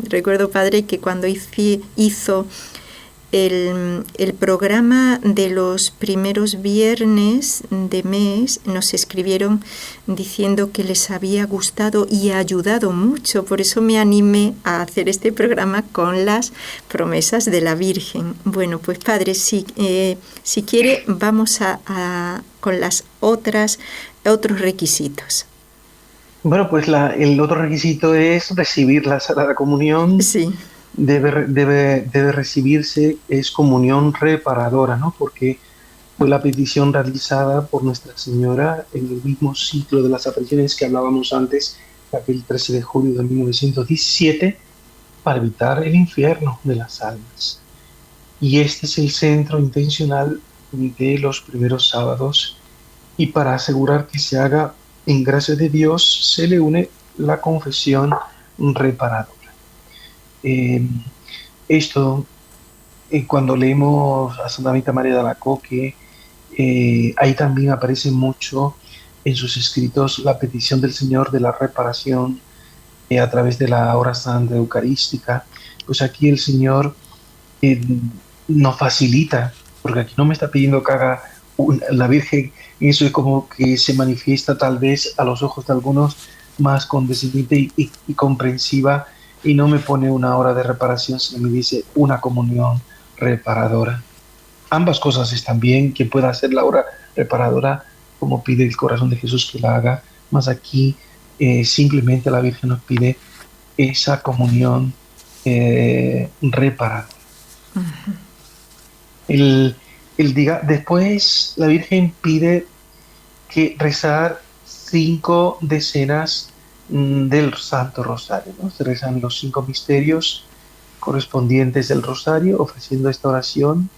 Speaker 2: Recuerdo, Padre, que cuando hizo el programa de los primeros viernes de mes, nos escribieron diciendo que les había gustado y ayudado mucho. Por eso me animé a hacer este programa con las promesas de la Virgen. Bueno, pues Padre, si quiere, vamos con las otros requisitos.
Speaker 3: Bueno, pues el otro requisito es recibir la Sagrada Comunión.
Speaker 2: Sí.
Speaker 3: Debe recibirse, es comunión reparadora, ¿no? Porque fue la petición realizada por Nuestra Señora en el mismo ciclo de las apariciones que hablábamos antes, aquel 13 de julio de 1917, para evitar el infierno de las almas. Y este es el centro intencional de los primeros sábados y para asegurar que se haga en gracia de Dios se le une la confesión reparadora. Esto, cuando leemos a Santa Rita María de Alacoque, ahí también aparece mucho en sus escritos la petición del Señor de la reparación a través de la hora santa eucarística. Pues aquí el Señor nos facilita, porque aquí no me está pidiendo que haga la Virgen, y eso es como que se manifiesta tal vez a los ojos de algunos más condescendiente y comprensiva, y no me pone una hora de reparación, sino me dice una comunión reparadora. Ambas cosas están bien, que pueda hacer la hora reparadora como pide el corazón de Jesús que la haga, más aquí simplemente la Virgen nos pide esa comunión reparadora. Después la Virgen pide que rezar 5 decenas del Santo Rosario, ¿no? Se rezan los 5 misterios correspondientes del Rosario, ofreciendo esta oración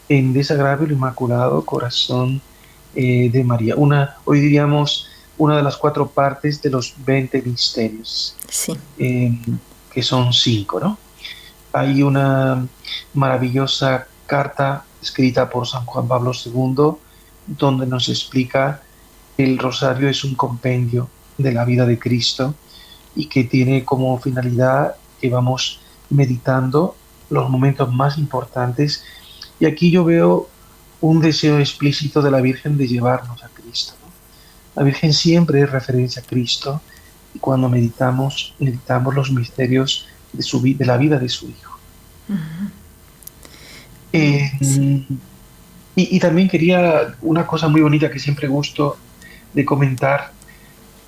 Speaker 3: en desagravio al Inmaculado Corazón de María. Hoy diríamos una de las 4 partes de los 20 misterios,
Speaker 2: Sí.
Speaker 3: Que son 5, ¿no? Hay una maravillosa carta escrita por San Juan Pablo II, donde nos explica que el rosario es un compendio de la vida de Cristo y que tiene como finalidad que vamos meditando los momentos más importantes. Y aquí yo veo un deseo explícito de la Virgen de llevarnos a Cristo, ¿no? La Virgen siempre es referencia a Cristo, y cuando meditamos los misterios de la vida de su Hijo.
Speaker 2: Uh-huh.
Speaker 3: Sí. Y también quería una cosa muy bonita que siempre gusto de comentar,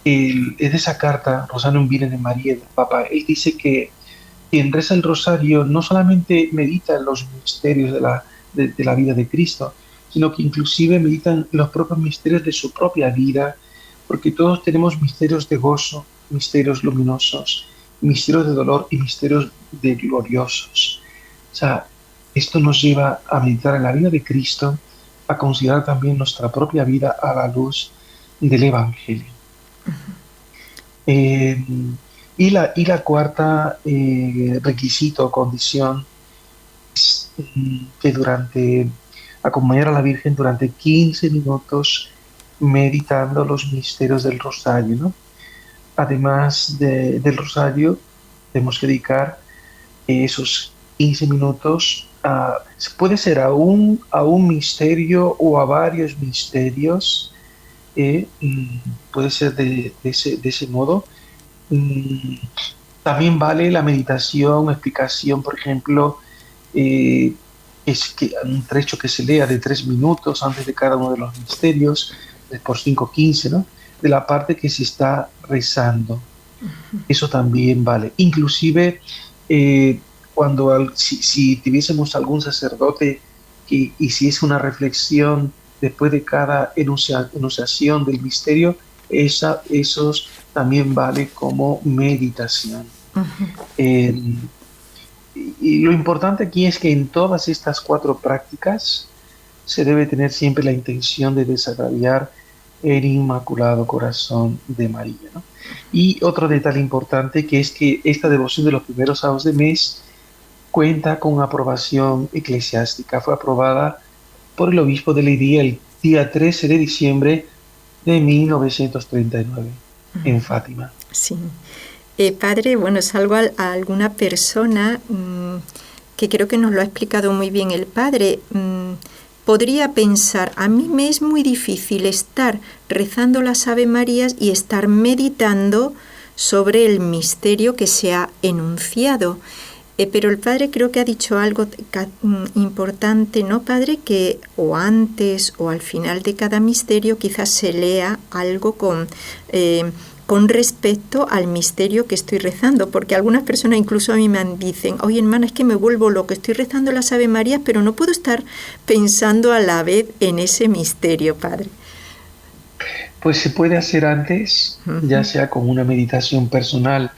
Speaker 3: es de esa carta, Rosario Vine de María, del Papa. Él dice que quien reza el rosario no solamente medita en los misterios de la vida de Cristo, sino que inclusive meditan los propios misterios de su propia vida, porque todos tenemos misterios de gozo, misterios luminosos, misterios de dolor y misterios de gloriosos. O sea, esto nos lleva a meditar en la vida de Cristo, a considerar también nuestra propia vida a la luz del Evangelio. Uh-huh. Y la cuarta requisito o condición es que acompañar a la Virgen durante 15 minutos meditando los misterios del rosario, ¿no? Además del rosario, tenemos que dedicar esos 15 minutos puede ser a un misterio o a varios misterios, puede ser de ese modo. También vale la meditación, explicación, por ejemplo, es que un trecho que se lea de 3 minutos antes de cada uno de los misterios, por 5, 15, ¿no? De la parte que se está rezando. Uh-huh. Eso también vale. Inclusive, si tuviésemos algún sacerdote que hiciese una reflexión después de cada enunciación del misterio, esos también vale como meditación. Uh-huh. Y lo importante aquí es que en todas estas 4 prácticas se debe tener siempre la intención de desagraviar el Inmaculado Corazón de María, ¿no? Y otro detalle importante, que es que esta devoción de los primeros sábados de mes cuenta con aprobación eclesiástica. Fue aprobada por el obispo de Leiria el día 13 de diciembre de 1939 en Fátima.
Speaker 2: Sí. Padre, bueno, salvo a alguna persona que creo que nos lo ha explicado muy bien el Padre, podría pensar, a mí me es muy difícil estar rezando las Ave Marías y estar meditando sobre el misterio que se ha enunciado. Pero el Padre creo que ha dicho algo importante, ¿no, Padre? Que o antes o al final de cada misterio quizás se lea algo con respecto al misterio que estoy rezando, porque algunas personas incluso a mí me dicen, oye hermana, es que me vuelvo loco, estoy rezando las Ave Marías, pero no puedo estar pensando a la vez en ese misterio, Padre.
Speaker 3: Pues se puede hacer antes, uh-huh, ya sea con una meditación personal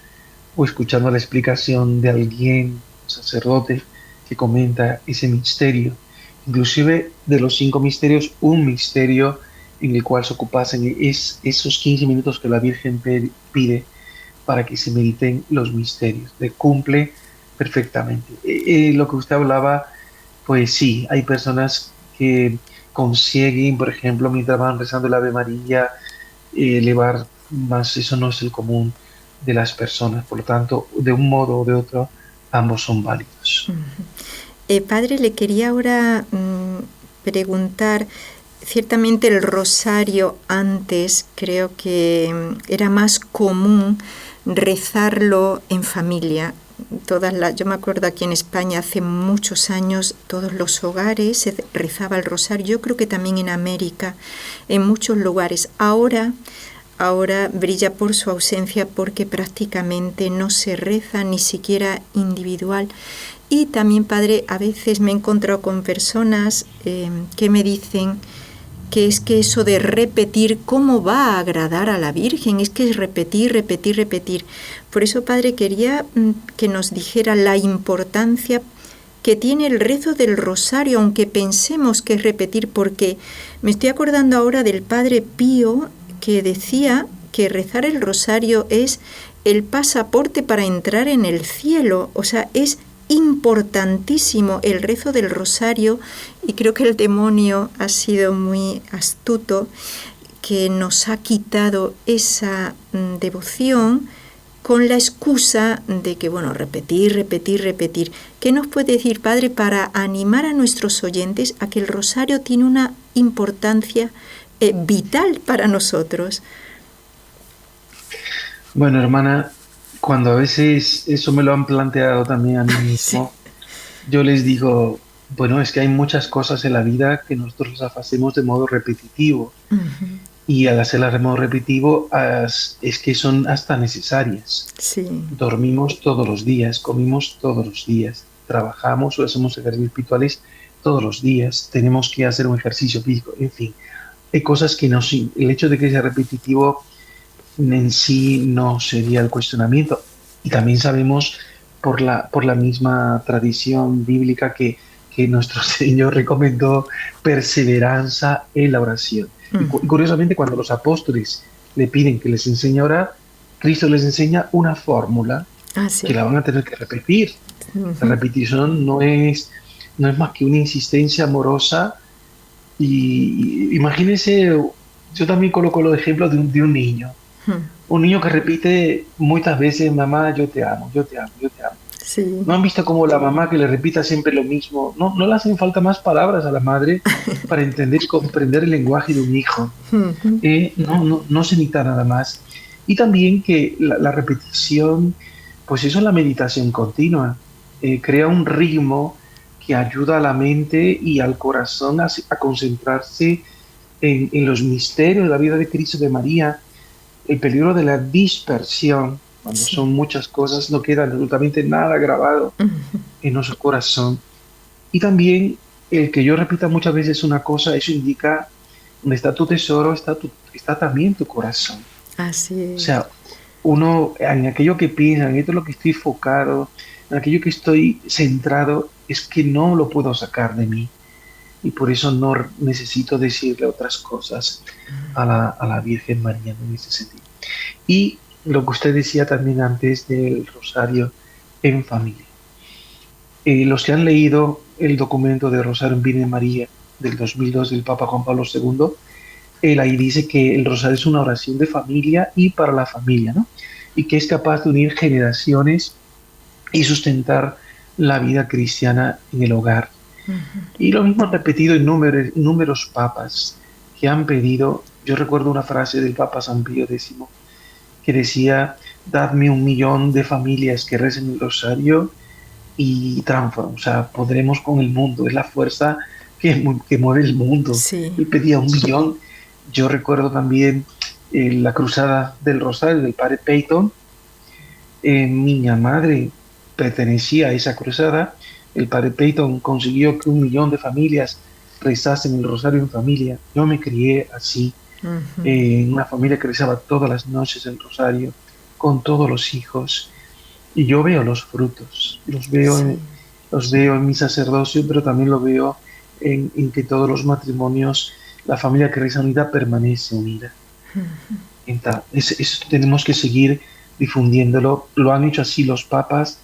Speaker 3: o escuchando la explicación de alguien, un sacerdote, que comenta ese misterio. Inclusive de los 5 misterios, un misterio en el cual se ocupasen esos 15 minutos que la Virgen pide para que se mediten los misterios. Le cumple perfectamente. Lo que usted hablaba, pues sí, hay personas que consiguen, por ejemplo, mientras van rezando el Ave María, elevar más. Eso no es el común de las personas. Por lo tanto, de un modo o de otro, ambos son válidos.
Speaker 2: Padre, le quería ahora preguntar, ciertamente el rosario antes creo que era más común rezarlo en familia. Yo me acuerdo aquí en España hace muchos años, todos los hogares se rezaba el rosario. Yo creo que también en América, en muchos lugares. Ahora brilla por su ausencia porque prácticamente no se reza ni siquiera individual. Y también, Padre, a veces me he encontrado con personas que me dicen que es que eso de repetir, ¿cómo va a agradar a la Virgen? Es que es repetir, repetir, repetir. Por eso, Padre, quería que nos dijera la importancia que tiene el rezo del rosario, aunque pensemos que es repetir, porque me estoy acordando ahora del Padre Pío, que decía que rezar el rosario es el pasaporte para entrar en el cielo. O sea, es importantísimo el rezo del rosario, y creo que el demonio ha sido muy astuto, que nos ha quitado esa devoción con la excusa de que, bueno, repetir, repetir, repetir. ¿Qué nos puede decir, Padre, para animar a nuestros oyentes a que el rosario tiene una importancia vital para nosotros?
Speaker 3: Bueno, hermana, cuando a veces eso me lo han planteado también a mí mismo, yo les digo, bueno, es que hay muchas cosas en la vida que nosotros las hacemos de modo repetitivo. Y al hacerlas de modo repetitivo es que son hasta necesarias.
Speaker 2: Sí.
Speaker 3: Dormimos todos los días, comimos todos los días, trabajamos o hacemos ejercicios espirituales todos los días, tenemos que hacer un ejercicio físico, en fin. Hay cosas que el hecho de que sea repetitivo en sí no sería el cuestionamiento. Y también sabemos por la misma tradición bíblica que nuestro Señor recomendó perseverancia en la oración. Y curiosamente, cuando los apóstoles le piden que les enseñe a orar, Cristo les enseña una fórmula que la van a tener que repetir. La repetición no es más que una insistencia amorosa. Y imagínense, yo también coloco los ejemplos de un niño. Un niño que repite muchas veces, mamá, yo te amo, yo te amo, yo te amo.
Speaker 2: Sí.
Speaker 3: ¿No han visto como la mamá que le repita siempre lo mismo? No le hacen falta más palabras a la madre para entender y comprender el lenguaje de un hijo. No se necesita nada más. Y también que la repetición, pues eso es la meditación continua. Crea un ritmo que ayuda a la mente y al corazón a concentrarse en los misterios de la vida de Cristo, de María. El peligro de la dispersión, cuando son muchas cosas, no queda absolutamente nada grabado en nuestro corazón. Y también el que yo repita muchas veces una cosa, eso indica donde está tu tesoro, está también tu corazón.
Speaker 2: Así es.
Speaker 3: O sea, uno en aquello que piensa, en esto es lo que estoy enfocado, en aquello que estoy centrado, es que no lo puedo sacar de mí. Y por eso no necesito decirle otras cosas a la Virgen María en ese sentido. Y lo que usted decía también antes del rosario en familia. Los que han leído el documento de Rosario en Virgen María del 2002 del Papa Juan Pablo II, él ahí dice que el rosario es una oración de familia y para la familia, ¿no? Y que es capaz de unir generaciones y sustentar la vida cristiana en el hogar. Y lo mismo han repetido inúmeros papas que han pedido. Yo recuerdo una frase del Papa San Pío X que decía: dadme 1 millón de familias que recen el rosario y transformamos, o sea, podremos con el mundo. Es la fuerza que mueve el mundo.
Speaker 2: Sí.
Speaker 3: Y pedía 1 millón. Yo recuerdo también la cruzada del rosario del padre Peyton. Mi madre pertenecía a esa cruzada. El padre Peyton consiguió que 1 millón de familias rezasen el rosario en familia. Yo me crié así, en una familia que rezaba todas las noches el rosario, con todos los hijos. Y yo veo los frutos, los veo en mi sacerdocio, pero también lo veo en que todos los matrimonios la familia que reza unida permanece unida. Entonces, eso tenemos que seguir difundiéndolo. Lo han hecho así los papas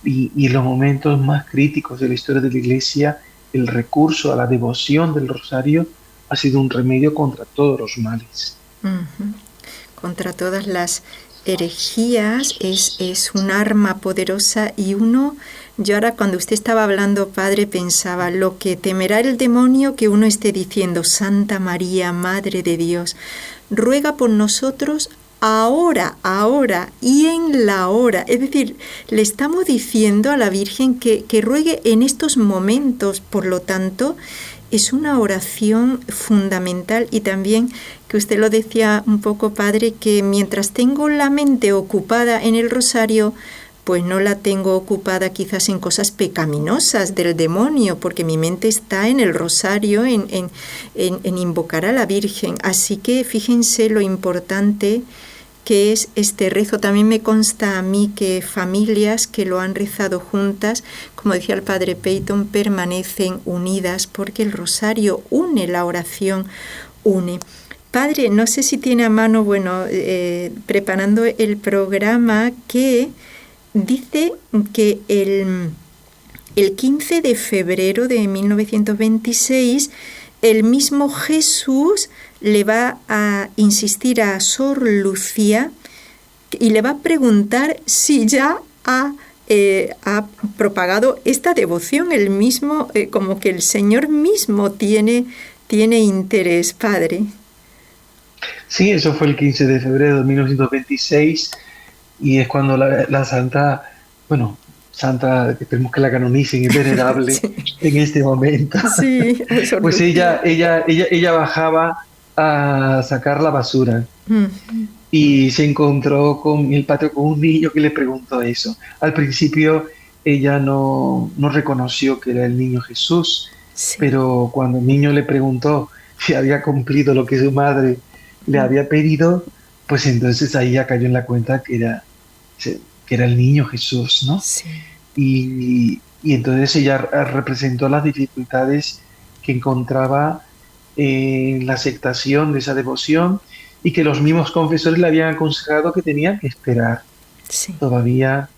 Speaker 3: y en los momentos más críticos de la historia de la Iglesia, el recurso a la devoción del rosario ha sido un remedio contra todos los males.
Speaker 2: Contra todas las herejías, es un arma poderosa. Y yo ahora cuando usted estaba hablando, Padre, pensaba lo que temerá el demonio que uno esté diciendo: Santa María, Madre de Dios, ruega por nosotros ahora y en la hora. Es decir, le estamos diciendo a la Virgen que ruegue en estos momentos. Por lo tanto, es una oración fundamental. Y también, que usted lo decía un poco, Padre, que mientras tengo la mente ocupada en el rosario, pues no la tengo ocupada quizás en cosas pecaminosas del demonio, porque mi mente está en el rosario, en invocar a la Virgen. Así que fíjense lo importante que es este rezo. También me consta a mí que familias que lo han rezado juntas, como decía el Padre Peyton, permanecen unidas, porque el rosario une, la oración une. Padre, no sé si tiene a mano, preparando el programa, que dice que el 15 de febrero de 1926, el mismo Jesús le va a insistir a Sor Lucía y le va a preguntar si ya ha propagado esta devoción. El mismo, como que el Señor mismo tiene interés, Padre.
Speaker 3: Sí, eso fue el 15 de febrero de 1926 y es cuando la santa, santa, que tenemos que la canonicen, es venerable sí. En este momento.
Speaker 2: Sí,
Speaker 3: pues ella bajaba a sacar la basura y se encontró en el patio con un niño que le preguntó eso. Al principio ella no reconoció que era el niño Jesús, sí. Pero cuando el niño le preguntó si había cumplido lo que su madre le había pedido, pues entonces ahí ya cayó en la cuenta que era el niño Jesús, ¿no?
Speaker 2: Sí.
Speaker 3: Y entonces ella representó las dificultades que encontraba en la aceptación de esa devoción y que los mismos confesores le habían aconsejado que tenían que esperar.
Speaker 2: Sí.
Speaker 3: Todavía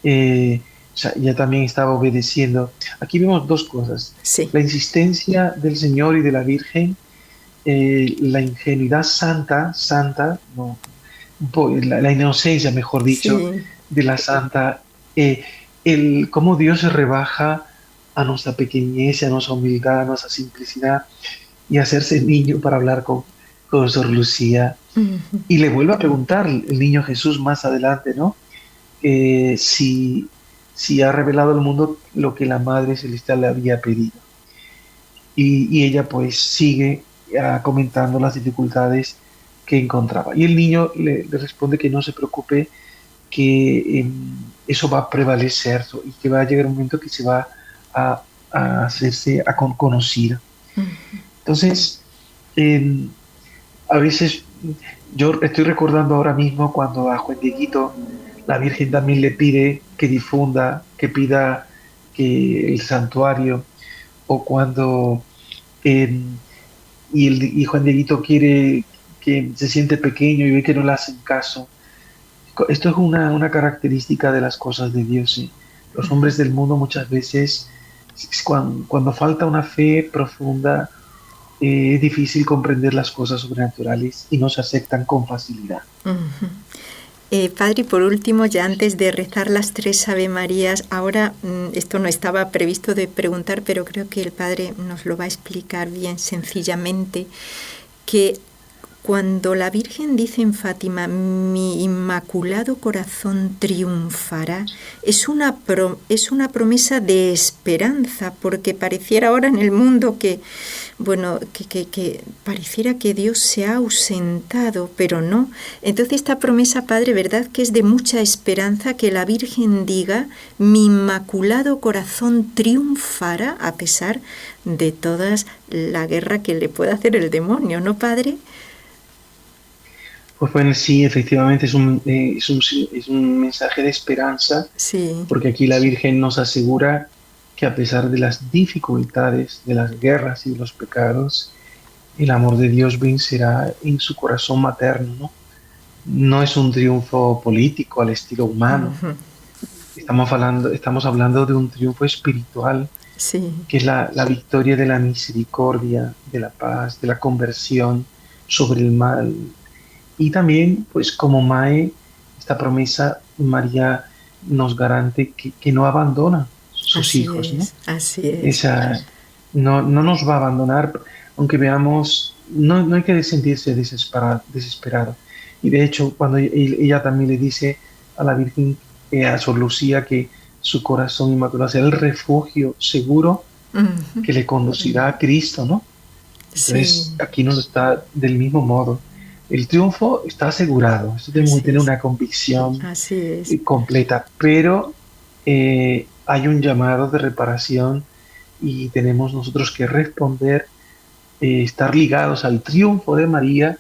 Speaker 3: ya también estaba obedeciendo. Aquí vemos dos cosas.
Speaker 2: Sí.
Speaker 3: La insistencia del Señor y de la Virgen, la ingenuidad santa, la inocencia, mejor dicho, sí. De la santa, cómo Dios se rebaja a nuestra pequeñez, a nuestra humildad, a nuestra simplicidad, y hacerse niño para hablar con Sor Lucía. Uh-huh. Y le vuelve a preguntar el niño Jesús más adelante, ¿no? Si ha revelado al mundo lo que la Madre Celestial le había pedido. Y ella pues sigue comentando las dificultades que encontraba. Y el niño le responde que no se preocupe, que eso va a prevalecer y que va a llegar un momento que se va a hacerse conocida. Uh-huh. Entonces, a veces yo estoy recordando ahora mismo cuando a Juan Dieguito la Virgen también le pide que difunda, que pida que el santuario, o cuando y Juan Dieguito quiere, que se siente pequeño y ve que no le hacen caso. Esto es una característica de las cosas de Dios, ¿sí? Los hombres del mundo muchas veces, cuando falta una fe profunda, es difícil comprender las cosas sobrenaturales y no se aceptan con facilidad.
Speaker 2: Uh-huh. Padre, por último, ya antes de rezar las 3 Ave Marías, ahora esto no estaba previsto de preguntar, pero creo que el Padre nos lo va a explicar bien sencillamente, que cuando la Virgen dice en Fátima, mi inmaculado corazón triunfará, es una promesa de esperanza, porque pareciera ahora en el mundo que pareciera que Dios se ha ausentado, pero no. Entonces esta promesa, Padre, ¿verdad que es de mucha esperanza que la Virgen diga, mi inmaculado corazón triunfará a pesar de toda la guerra que le puede hacer el demonio, ¿no, Padre?
Speaker 3: Pues bueno, sí, efectivamente es un mensaje de esperanza,
Speaker 2: sí.
Speaker 3: Porque aquí la Virgen nos asegura que a pesar de las dificultades, de las guerras y de los pecados, el amor de Dios vencerá en su corazón materno, ¿no? No es un triunfo político al estilo humano.
Speaker 2: Ujú.
Speaker 3: Estamos hablando de un triunfo espiritual,
Speaker 2: Sí,
Speaker 3: que es la victoria de la misericordia, de la paz, de la conversión sobre el mal. Y también, pues como Mae, esta promesa, María nos garante que no abandona sus
Speaker 2: así
Speaker 3: hijos, ¿no?
Speaker 2: es, así es.
Speaker 3: No nos va a abandonar, aunque veamos, no hay que sentirse desesperado. Y de hecho, cuando ella también le dice a la Virgen, a Sor Lucía, que su corazón inmaculado será el refugio seguro
Speaker 2: Ujú.
Speaker 3: que le conducirá a Cristo, ¿no? Entonces,
Speaker 2: Sí,
Speaker 3: aquí nos está del mismo modo. El triunfo está asegurado, esto tenemos que
Speaker 2: así
Speaker 3: tener
Speaker 2: es,
Speaker 3: una convicción
Speaker 2: así es.
Speaker 3: completa, pero hay un llamado de reparación y tenemos nosotros que responder, estar ligados al triunfo de María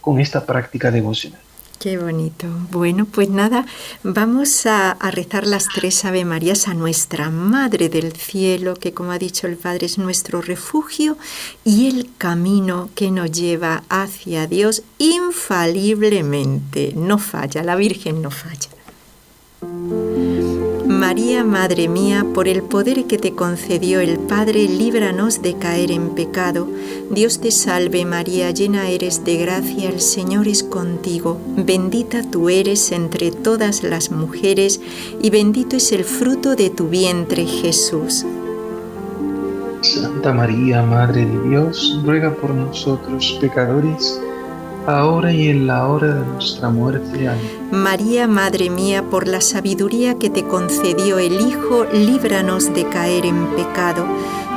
Speaker 3: con esta práctica devocional.
Speaker 2: Qué bonito. Bueno, pues nada, vamos a rezar las 3 Ave Marías a nuestra Madre del Cielo, que como ha dicho el Padre es nuestro refugio y el camino que nos lleva hacia Dios infaliblemente. No falla, la Virgen no falla. María, Madre mía, por el poder que te concedió el Padre, líbranos de caer en pecado. Dios te salve María, llena eres de gracia, el Señor es contigo. Bendita tú eres entre todas las mujeres, y bendito es el fruto de tu vientre, Jesús.
Speaker 3: Santa María, Madre de Dios, ruega por nosotros pecadores, ahora y en la hora de nuestra muerte. Amén.
Speaker 2: María, Madre mía, por la sabiduría que te concedió el Hijo, líbranos de caer en pecado.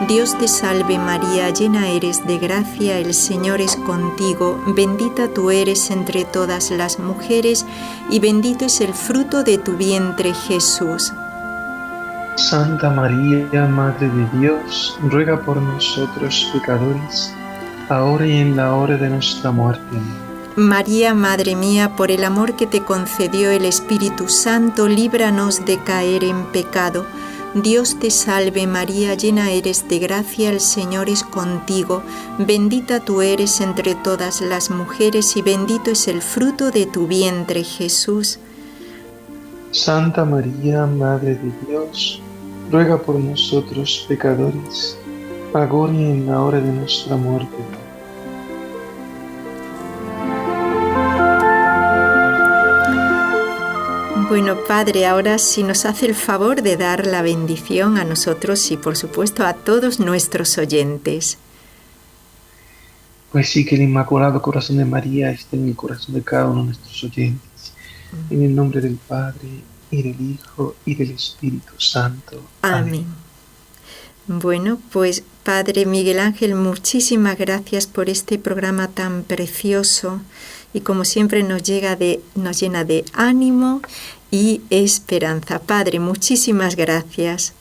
Speaker 2: Dios te salve María, llena eres de gracia, el Señor es contigo, bendita tú eres entre todas las mujeres, y bendito es el fruto de tu vientre, Jesús.
Speaker 3: Santa María, Madre de Dios, ruega por nosotros pecadores, ahora y en la hora de nuestra muerte. Amén.
Speaker 2: María, Madre mía, por el amor que te concedió el Espíritu Santo, líbranos de caer en pecado. Dios te salve María, llena eres de gracia, el Señor es contigo. Bendita tú eres entre todas las mujeres y bendito es el fruto de tu vientre, Jesús.
Speaker 3: Santa María, Madre de Dios, ruega por nosotros pecadores, ahora y en la hora de nuestra muerte.
Speaker 2: Bueno, Padre, ahora si nos hace el favor de dar la bendición a nosotros y por supuesto a todos nuestros oyentes.
Speaker 3: Pues sí, que el Inmaculado Corazón de María esté en el corazón de cada uno de nuestros oyentes. En el nombre del Padre, y del Hijo, y del Espíritu Santo.
Speaker 2: Amén. Bueno, pues Padre Miguel Ángel, muchísimas gracias por este programa tan precioso y como siempre nos llena de ánimo y esperanza. Padre, muchísimas gracias.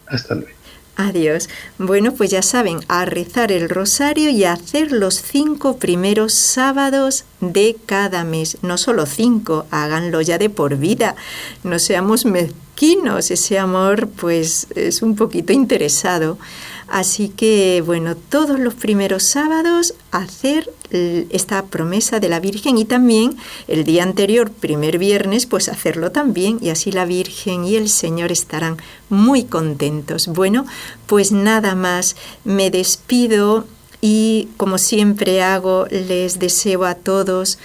Speaker 3: Hasta luego.
Speaker 2: Adiós. Bueno, pues ya saben, a rezar el rosario y a hacer los 5 primeros sábados de cada mes. No solo 5, háganlo ya de por vida. No seamos mezquinos, ese amor pues es un poquito interesado. Así que, bueno, todos los primeros sábados hacer esta promesa de la Virgen y también el día anterior, primer viernes, pues hacerlo también y así la Virgen y el Señor estarán muy contentos. Bueno, pues nada más, me despido y como siempre hago, les deseo a todos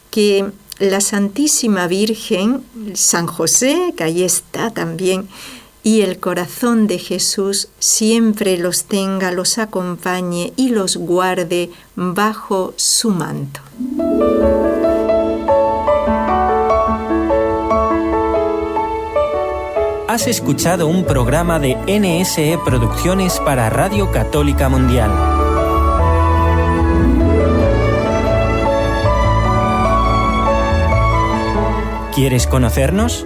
Speaker 2: que la Santísima Virgen, San José, que ahí está también, y el corazón de Jesús siempre los tenga, los acompañe y los guarde bajo su manto.
Speaker 4: Has escuchado un programa de NSE Producciones para Radio Católica Mundial. ¿Quieres conocernos?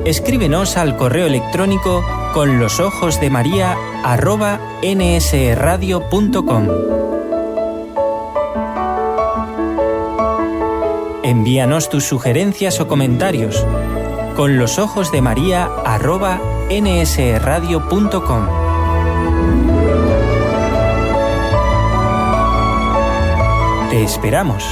Speaker 4: Escríbenos al correo electrónico conlosojosdemaria@nsradio.com. Envíanos tus sugerencias o comentarios conlosojosdemaria@nsradio.com. Te esperamos.